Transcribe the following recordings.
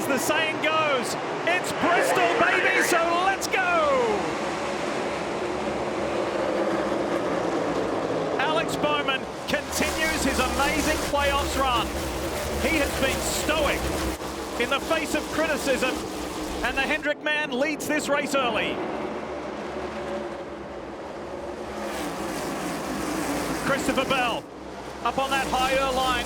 as the saying goes, it's Bristol, baby, so let's go! Alex Bowman continues his amazing playoffs run. He has been stoic in the face of criticism, and the Hendrick man leads this race early. Christopher Bell up on that higher line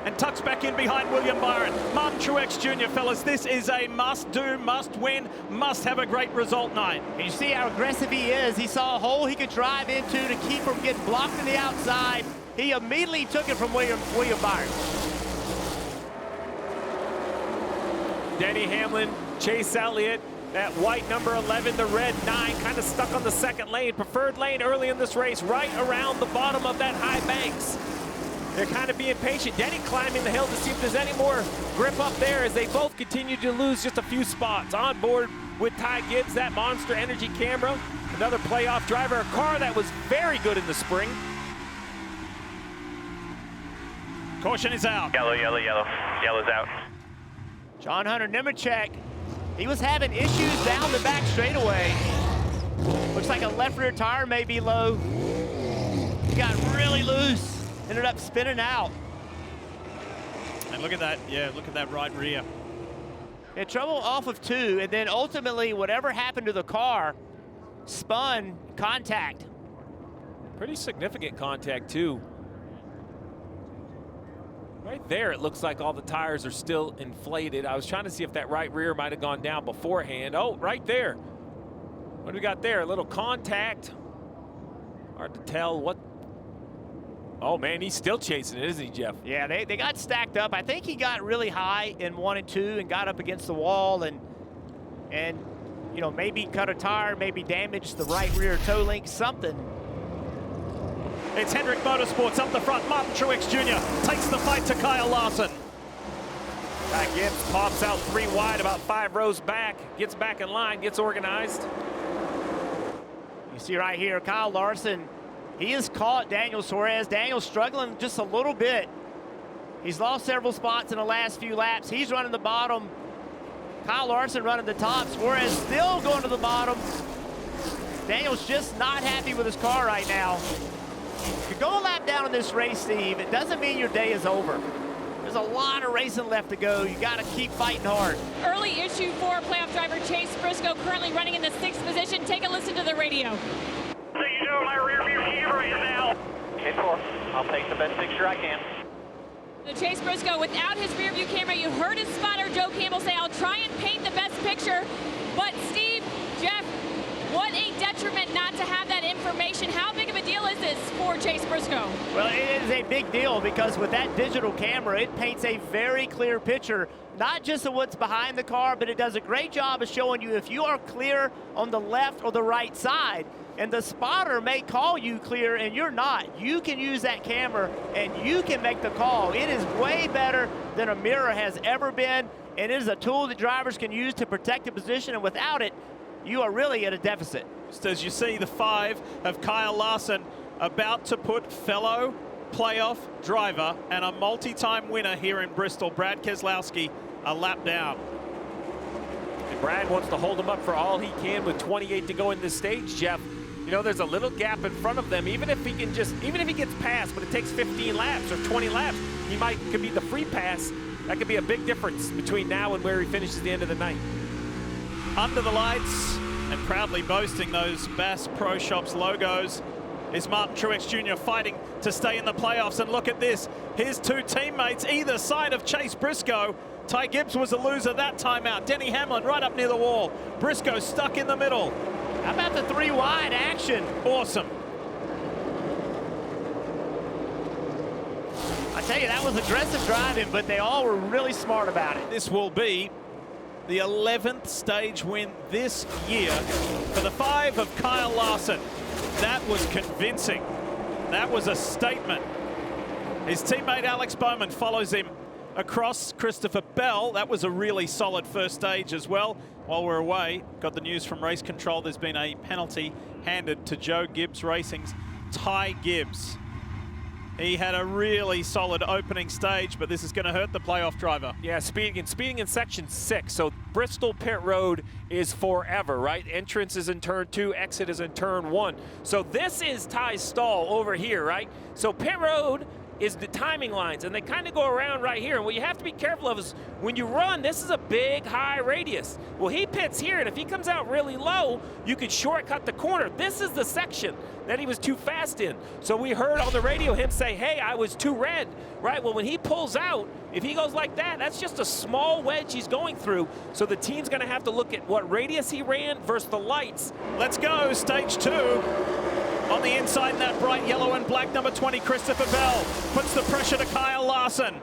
and tucks back in behind William Byron. Martin Truex Jr., fellas, this is a must-do, must-win, must-have a great result night. And you see how aggressive he is. He saw a hole he could drive into to keep from getting blocked on the outside. He immediately took it from William Byron. Denny Hamlin, Chase Elliott, that white number 11, the red 9, kind of stuck on the second lane, preferred lane early in this race, right around the bottom of that high banks. They're kind of being patient. Denny climbing the hill to see if there's any more grip up there as they both continue to lose just a few spots. On board with Ty Gibbs, that Monster Energy camera, another playoff driver, a car that was very good in the spring. Caution is out. Yellow, yellow, yellow. Yellow's out. John Hunter Nemechek, he was having issues down the back straightaway. Looks like a left rear tire may be low. He got really loose. Ended up spinning out. And look at that, yeah, look at that right rear. Had trouble off of 2, and then ultimately whatever happened to the car spun contact. Pretty significant contact too. Right there, it looks like all the tires are still inflated. I was trying to see if that right rear might have gone down beforehand. Oh, right there. What do we got there? A little contact. Hard to tell what. Oh, man, he's still chasing it, isn't he, Jeff? Yeah, they got stacked up. I think he got really high in 1 and 2 and got up against the wall and you know, maybe cut a tire, maybe damaged the right rear toe link, something. It's Hendrick Motorsports up the front. Martin Truex Jr. takes the fight to Kyle Larson. Ty Gibbs pops out 3 wide, about 5 rows back, gets back in line, gets organized. You see right here, Kyle Larson, he has caught Daniel Suarez. Daniel's struggling just a little bit. He's lost several spots in the last few laps. He's running the bottom. Kyle Larson running the top. Suarez still going to the bottom. Daniel's just not happy with his car right now. If you go a lap down in this race, Steve, it doesn't mean your day is over. There's a lot of racing left to go. You got to keep fighting hard. Early issue for playoff driver Chase Briscoe, currently running in the 6th position. Take a listen to the radio. So you know my rear view camera is out. 10-4. I'll take the best picture I can. So Chase Briscoe, without his rear view camera, you heard his spotter Joe Campbell say, I'll try and paint the best picture. But Steve, Jeff, what a detriment not to have that information. How big of a deal is this for Chase Briscoe? Well, it is a big deal because with that digital camera, it paints a very clear picture, not just of what's behind the car, but it does a great job of showing you if you are clear on the left or the right side. And the spotter may call you clear and you're not. You can use that camera and you can make the call. It is way better than a mirror has ever been. And it is a tool that drivers can use to protect the position. And without it, you are really at a deficit. Just as you see the 5 of Kyle Larson about to put fellow playoff driver and a multi-time winner here in Bristol, Brad Keselowski, a lap down. And Brad wants to hold him up for all he can with 28 to go in this stage, Jeff. You know, there's a little gap in front of them. Even if he gets past, but it takes 15 laps or 20 laps, could be the free pass. That could be a big difference between now and where he finishes the end of the night. Under the lights and proudly boasting those Bass Pro Shops logos is Martin Truex Jr. fighting to stay in the playoffs. And look at this, his 2 teammates either side of Chase Briscoe. Ty Gibbs was a loser that time out. Denny Hamlin right up near the wall. Briscoe stuck in the middle. How about the 3 wide action? Awesome. I tell you, that was aggressive driving, but they all were really smart about it. This will be the 11th stage win this year for the 5 of Kyle Larson. That was convincing. That was a statement. His teammate Alex Bowman follows him across. Christopher Bell, that was a really solid first stage as well. While we're away, got the news from race control. There's been a penalty handed to Joe Gibbs Racing's Ty Gibbs. He had a really solid opening stage, but this is going to hurt the playoff driver. Yeah, speeding in section 6. So Bristol pit road is forever, right? Entrance is in turn 2, exit is in turn 1. So this is Ty's stall over here, right? So pit road is the timing lines, and they kind of go around right here. And what you have to be careful of is when you run, this is a big, high radius. Well, he pits here, and if he comes out really low, you could shortcut the corner. This is the section that he was too fast in. So we heard on the radio him say, hey, I was too red, right? Well, when he pulls out, if he goes like that, that's just a small wedge he's going through. So the team's going to have to look at what radius he ran versus the lights. Let's go, stage 2. On the inside in that bright yellow and black, number 20, Christopher Bell puts the pressure to Kyle Larson.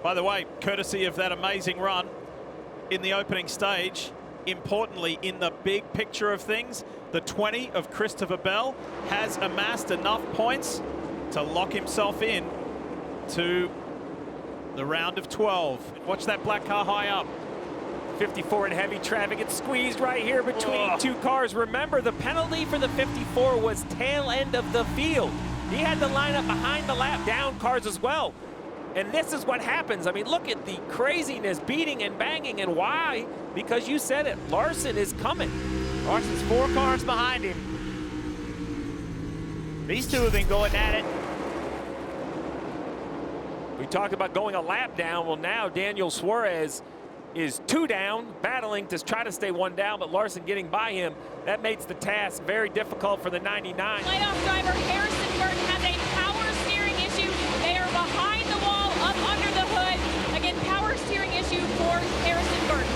By the way, courtesy of that amazing run in the opening stage, importantly, in the big picture of things, the 20 of Christopher Bell has amassed enough points to lock himself in to the round of 12. Watch that black car high up. 54 in heavy traffic. It's squeezed right here between two cars. Remember, the penalty for the 54 was tail end of the field. He had to line up behind the lap down cars as well. And this is what happens. I mean, look at the craziness, beating and banging. And why? Because you said it. Larson is coming. Larson's 4 cars behind him. These two have been going at it. We talked about going a lap down. Well, now Daniel Suarez is 2 down, battling to try to stay 1 down, but Larson getting by him. That makes the task very difficult for the 99. Playoff driver Harrison Burton has a power steering issue. They are behind the wall, up under the hood. Again, power steering issue for Harrison Burton.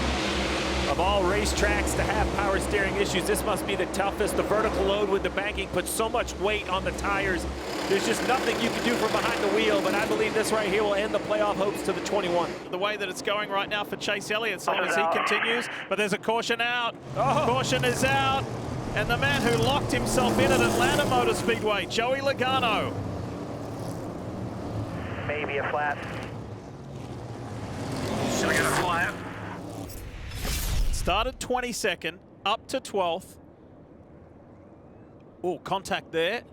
Of all racetracks to have power steering issues, this must be the toughest. The vertical load with the banking puts so much weight on the tires. There's just nothing you can do from behind the wheel, but I believe this right here will end the playoff hopes to the 21. The way that it's going right now for Chase Elliott, so as he continues, but there's a caution out. Caution is out, and the man who locked himself in at Atlanta Motor Speedway, Joey Logano. Maybe a flat. Should I get a flat? Started 22nd, up to 12th. Oh, contact there.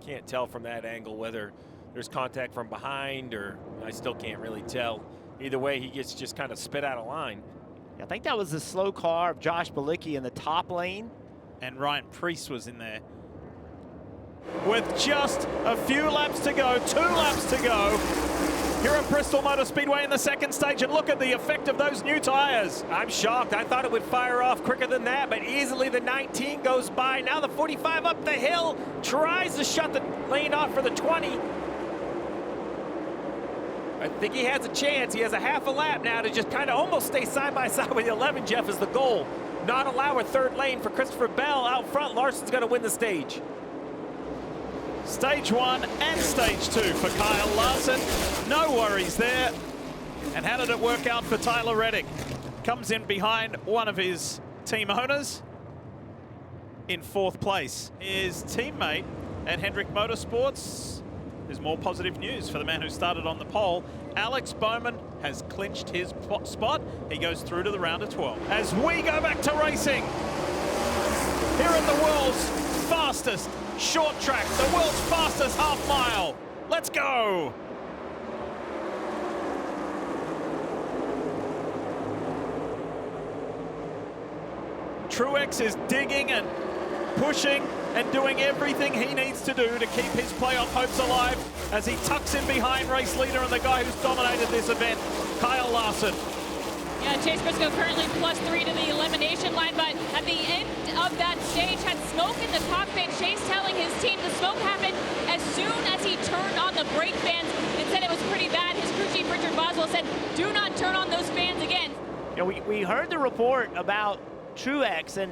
Can't tell from that angle whether there's contact from behind, or I still can't really tell. Either way, he gets just kind of spit out of line. I think that was the slow car of Josh Bilicki in the top lane. And Ryan Preece was in there. With just a few laps to go, 2 laps to go, here at Bristol Motor Speedway in the second stage, and look at the effect of those new tires. I'm shocked. I thought it would fire off quicker than that, but easily the 19 goes by. Now the 45 up the hill, tries to shut the lane off for the 20. I think he has a chance. He has a half a lap now to just kind of almost stay side by side with the 11, Jeff, is the goal. Not allow a 3rd lane for Christopher Bell out front. Larson's going to win the stage. Stage 1 and stage 2 for Kyle Larson. No worries there. And how did it work out for Tyler Reddick? Comes in behind one of his team owners in 4th place. His teammate at Hendrick Motorsports. There's more positive news for the man who started on the pole. Alex Bowman has clinched his spot. He goes through to the round of 12. As we go back to racing, here at the world's fastest short track, the world's fastest half mile. Let's go. Truex is digging and pushing and doing everything he needs to do to keep his playoff hopes alive as he tucks in behind race leader and the guy who's dominated this event, Kyle Larson. Yeah, Chase Briscoe currently +3 to the elimination line, but at the end of that stage had smoke in the cockpit. Chase telling his team the smoke happened as soon as he turned on the brake fans and said it was pretty bad. His crew chief, Richard Boswell, said, do not turn on those fans again. You know, we heard the report about Truex, and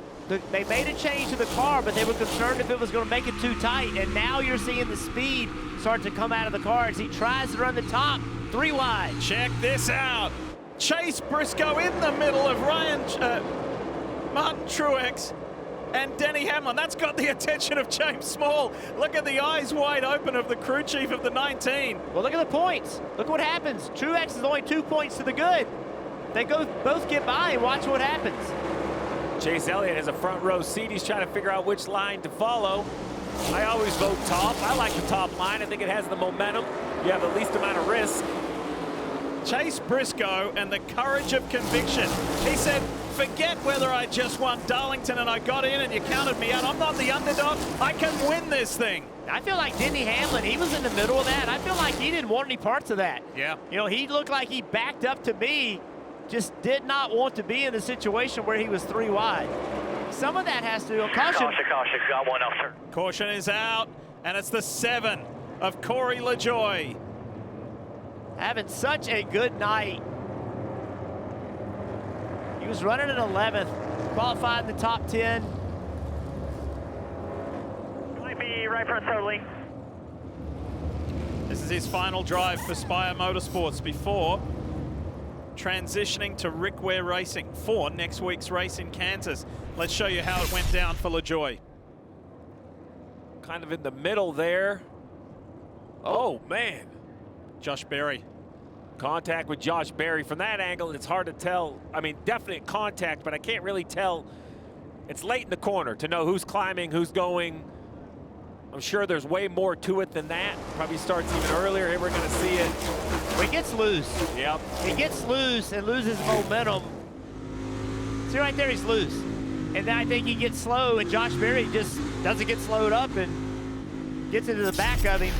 they made a change to the car, but they were concerned if it was going to make it too tight. And now you're seeing the speed start to come out of the car as he tries to run the top 3 wide. Check this out. Chase Briscoe in the middle of Martin Truex and Denny Hamlin. That's got the attention of James Small. Look at the eyes wide open of the crew chief of the 19. Well, look at the points. Look what happens. Truex is only 2 points to the good. They both get by, and watch what happens. Chase Elliott has a front row seat. He's trying to figure out which line to follow. I always vote top. I like the top line. I think it has the momentum. You have the least amount of risk. Chase Briscoe and the courage of conviction. He said, forget whether I just won Darlington and I got in and you counted me out. I'm not the underdog. I can win this thing. I feel like Denny Hamlin, he was in the middle of that. I feel like he didn't want any parts of that. Yeah. You know, he looked like he backed up to me, just did not want to be in the situation where he was 3 wide. Some of that has to do with caution. Caution, got one officer. Caution is out, and it's the 7 of Corey LaJoie. Having such a good night. He was running in 11th, qualified in the top 10. Might be right front totally. This is his final drive for Spire Motorsports before transitioning to Rick Ware Racing for next week's race in Kansas. Let's show you how it went down for LaJoie. Kind of in the middle there. Oh, man. Josh Berry. Contact with Josh Berry. From that angle, it's hard to tell. I mean, definite contact, but I can't really tell. It's late in the corner to know who's climbing, who's going. I'm sure there's way more to it than that. Probably starts even earlier. Here we're going to see it. He gets loose. Yep. He gets loose and loses momentum. See right there, he's loose. And then I think he gets slow, and Josh Berry just doesn't get slowed up and gets into the back of him.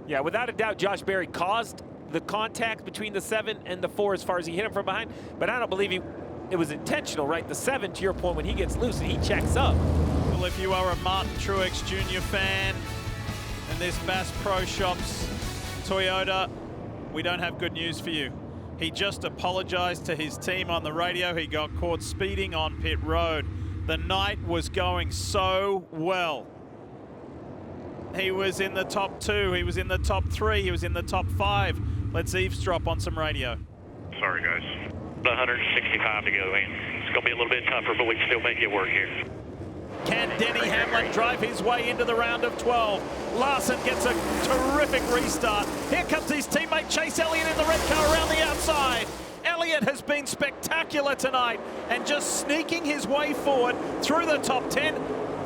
Yeah, without a doubt, Josh Berry caused the contact between the 7 and the 4 as far as he hit him from behind. But I don't believe it was intentional, right? The 7, to your point, when he gets loose and he checks up. Well, if you are a Martin Truex Jr. fan and this Bass Pro Shops Toyota, we don't have good news for you. He just apologized to his team on the radio. He got caught speeding on pit road. The night was going so well. He was in the top 2, he was in the top 3, he was in the top 5. Let's eavesdrop on some radio. Sorry, guys. 165 to go, man. It's going to be a little bit tougher, but we can still make it work here. Can Denny Hamlin drive his way into the round of 12? Larson gets a terrific restart. Here comes his teammate Chase Elliott in the red car around the outside. Elliott has been spectacular tonight and just sneaking his way forward through the top 10.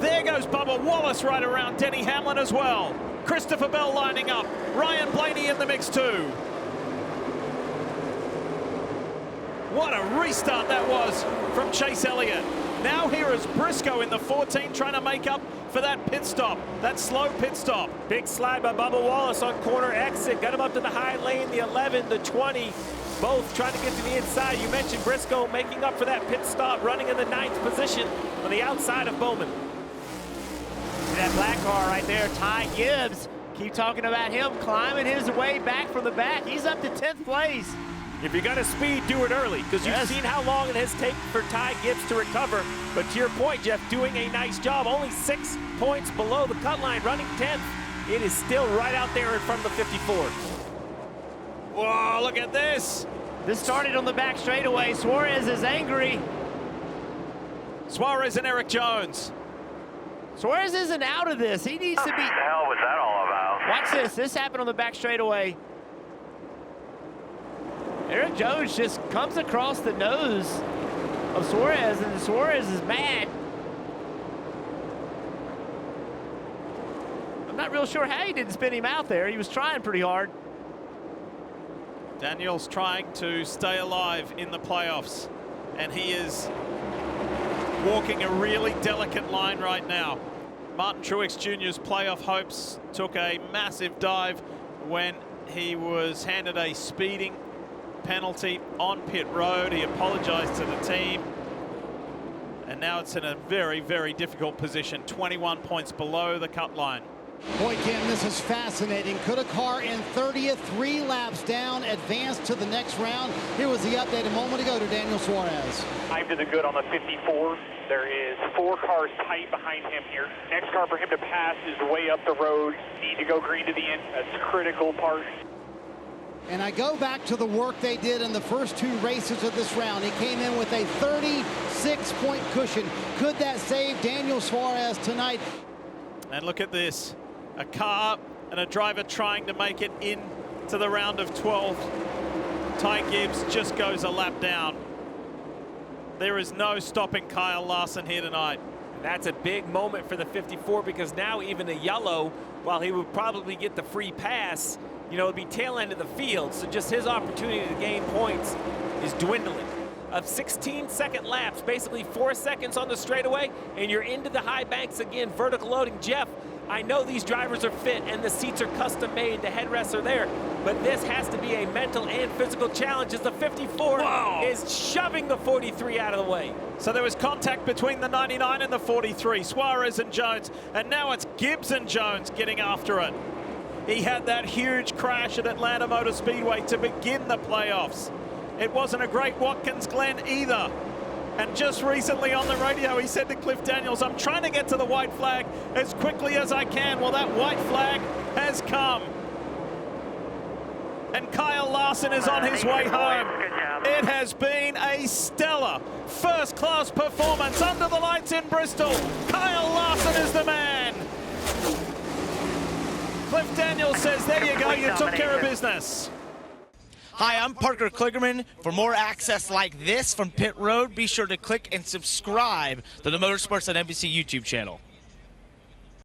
There goes Bubba Wallace right around Denny Hamlin as well. Christopher Bell lining up. Ryan Blaney in the mix too. What a restart that was from Chase Elliott. Now here is Briscoe in the 14 trying to make up for that pit stop, that slow pit stop. Big slide by Bubba Wallace on corner exit. Got him up to the high lane, the 11, the 20. Both trying to get to the inside. You mentioned Briscoe making up for that pit stop, running in the 9th position on the outside of Bowman. See that black car right there, Ty Gibbs. Keep talking about him climbing his way back from the back. He's up to 10th place. If you're going to speed, do it early, because you've seen how long it has taken for Ty Gibbs to recover. But to your point, Jeff, doing a nice job. Only 6 points below the cut line, running 10th. It is still right out there in front of the 54. Whoa, look at this. This started on the back straightaway. Suarez is angry. Suarez and Eric Jones. Suarez isn't out of this. He needs to be. What the hell was that all about? Watch this. This happened on the back straightaway. Eric Jones just comes across the nose of Suarez, and Suarez is mad. I'm not real sure how he didn't spin him out there. He was trying pretty hard. Daniel's trying to stay alive in the playoffs, and he is walking a really delicate line right now. Martin Truex Jr.'s playoff hopes took a massive dive when he was handed a speeding penalty on pit road. He apologized to the team, and now it's in a very, very difficult position, 21 points below the cut line. Boy, Kim, this is fascinating. Could a car in 30th, 3 laps down, advance to the next round? Here was the update a moment ago to Daniel Suarez. I'm to the good on the 54. There is 4 cars tight behind him here. Next car for him to pass is way up the road. Need to go green to the end. That's a critical part. And I go back to the work they did in the first 2 races of this round. He came in with a 36-point cushion. Could that save Daniel Suarez tonight? And look at this. A car and a driver trying to make it in to the round of 12. Ty Gibbs just goes a lap down. There is no stopping Kyle Larson here tonight. That's a big moment for the 54 because now even a yellow, while he would probably get the free pass, you know, it'd be tail end of the field. So just his opportunity to gain points is dwindling. Of 16-second laps, basically 4 seconds on the straightaway, and you're into the high banks again, vertical loading. Jeff, I know these drivers are fit and the seats are custom made, the headrests are there, but this has to be a mental and physical challenge as the 54 is shoving the 43 out of the way. So there was contact between the 99 and the 43, Suarez and Jones, and now it's Gibbs and Jones getting after it. He had that huge crash at Atlanta Motor Speedway to begin the playoffs. It wasn't a great Watkins Glen either. And just recently on the radio, he said to Cliff Daniels, I'm trying to get to the white flag as quickly as I can. Well, that white flag has come. And Kyle Larson is on his way home. It has been a stellar first-class performance under the lights in Bristol. Kyle Larson is the man. Cliff Daniels says, there you go, you took care of business. Hi, I'm Parker Kligerman. For more access like this from Pit Road, be sure to click and subscribe to the Motorsports on NBC YouTube channel.